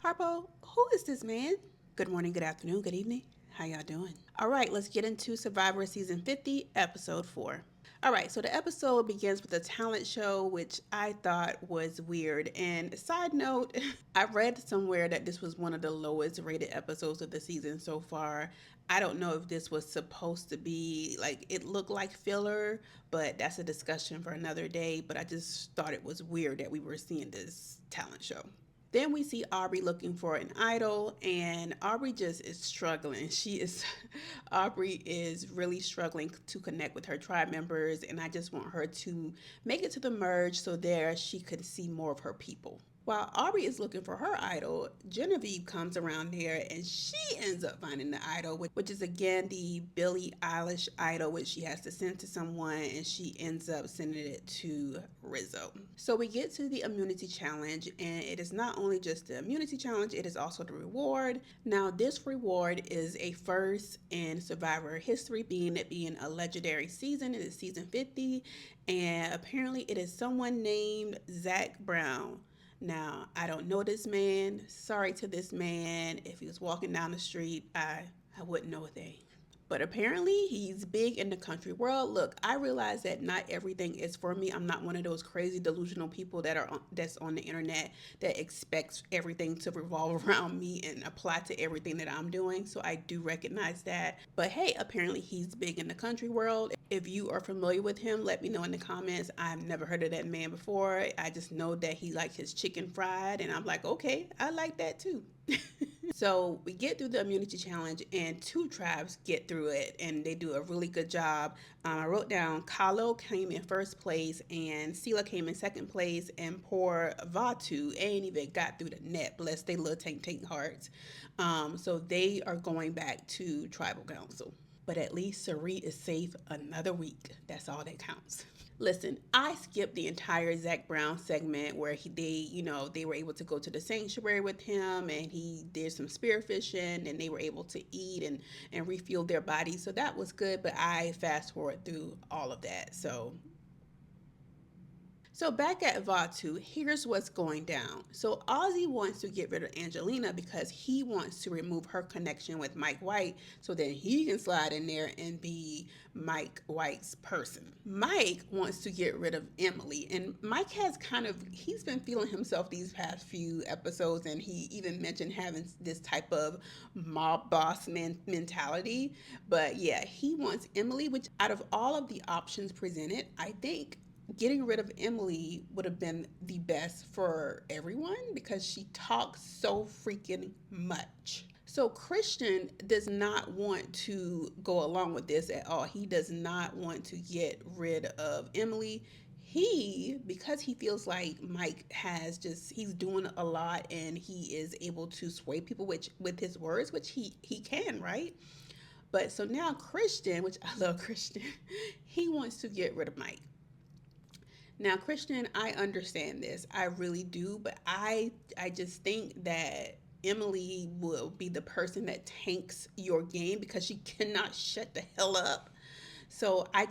Harpo, who is this man? Good morning, good afternoon, good evening. How y'all doing? All right, let's get into Survivor Season 50, Episode 4. All right, so the episode begins with a talent show, which I thought was weird. And side note, I read somewhere that this was one of the lowest rated episodes of the season so far. I don't know if this was supposed to be like it looked like filler, but that's a discussion for another day. But I just thought it was weird that we were seeing this talent show. Then we see Aubrey looking for an idol, and Aubrey just is struggling. Aubrey is really struggling to connect with her tribe members, and I just want her to make it to the merge so there she could see more of her people. While Aubrey is looking for her idol, Genevieve comes around there and she ends up finding the idol, which is again the Billie Eilish idol, which she has to send to someone, and she ends up sending it to Rizzo. So we get to the immunity challenge, and it is not only just the immunity challenge, it is also the reward. Now, this reward is a first in Survivor history, being a legendary season. It is season 50, and apparently it is someone named Zach Brown. Now, I don't know this man. Sorry to this man. If he was walking down the street, I wouldn't know a thing. But apparently, he's big in the country world. Look, I realize that not everything is for me. I'm not one of those crazy delusional people that's on the internet that expects everything to revolve around me and apply to everything that I'm doing. So I do recognize that. But hey, apparently he's big in the country world. If you are familiar with him, let me know in the comments. I've never heard of that man before. I just know that he likes his chicken fried, and I'm like, okay, I like that too. So we get through the immunity challenge, and two tribes get through it, and they do a really good job. I wrote down Kalo came in first place, and Sela came in second place, and poor Vatu ain't even got through the net. Bless they little tank hearts. So they are going back to tribal council. But at least Sarit is safe another week. That's all that counts. Listen, I skipped the entire Zach Brown segment where they were able to go to the sanctuary with him, and he did some spearfishing, and they were able to eat and refuel their bodies. So that was good, but I fast forward through all of that. So back at Vatu, here's what's going down. So Ozzy wants to get rid of Angelina because he wants to remove her connection with Mike White so that he can slide in there and be Mike White's person. Mike wants to get rid of Emily, and Mike he's been feeling himself these past few episodes, and he even mentioned having this type of mob boss mentality. But yeah, he wants Emily, which out of all of the options presented, I think getting rid of Emily would have been the best for everyone because she talks so freaking much. So Christian does not want to go along with this at all. He does not want to get rid of Emily. Because he feels like Mike he's doing a lot and he is able to sway people with his words, which he can, right? But so now Christian, which I love Christian, he wants to get rid of Mike. Now, Christian, I understand this. I really do, but I just think that Emily will be the person that tanks your game because she cannot shut the hell up. So I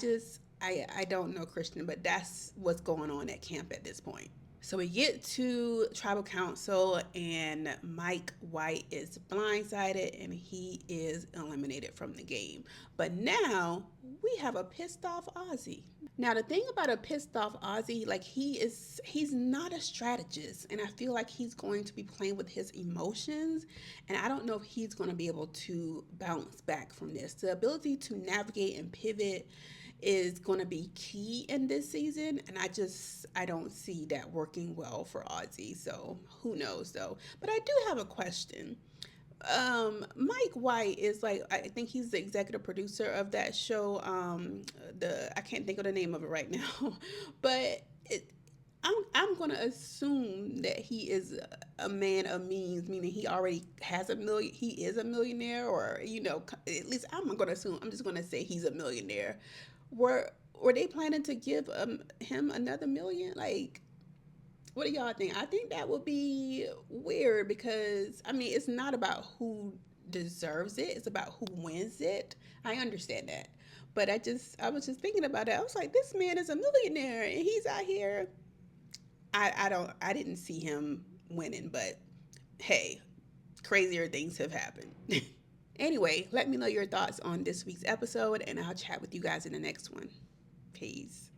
don't know, Christian, but that's what's going on at camp at this point. So we get to tribal council, and Mike White is blindsided and he is eliminated from the game. But now we have a pissed off Ozzy. Now the thing about a pissed off Ozzy, like he's not a strategist, and I feel like he's going to be playing with his emotions, and I don't know if he's going to be able to bounce back from this. The ability to navigate and pivot is going to be key in this season, and I don't see that working well for Ozzy. So who knows though? But I do have a question. Mike White is like, I think he's the executive producer of that show. The I can't think of the name of it right now, but I'm gonna assume that he is a man of means, meaning he already has a million. He is a millionaire, or at least I'm gonna assume. I'm just gonna say he's a millionaire. Were they planning to give him another million? Like, what do y'all think? I think that would be weird because I mean, it's not about who deserves it; it's about who wins it. I understand that, but I was just thinking about it. I was like, this man is a millionaire and he's out here. I didn't see him winning, but hey, crazier things have happened. Anyway, let me know your thoughts on this week's episode, and I'll chat with you guys in the next one. Peace.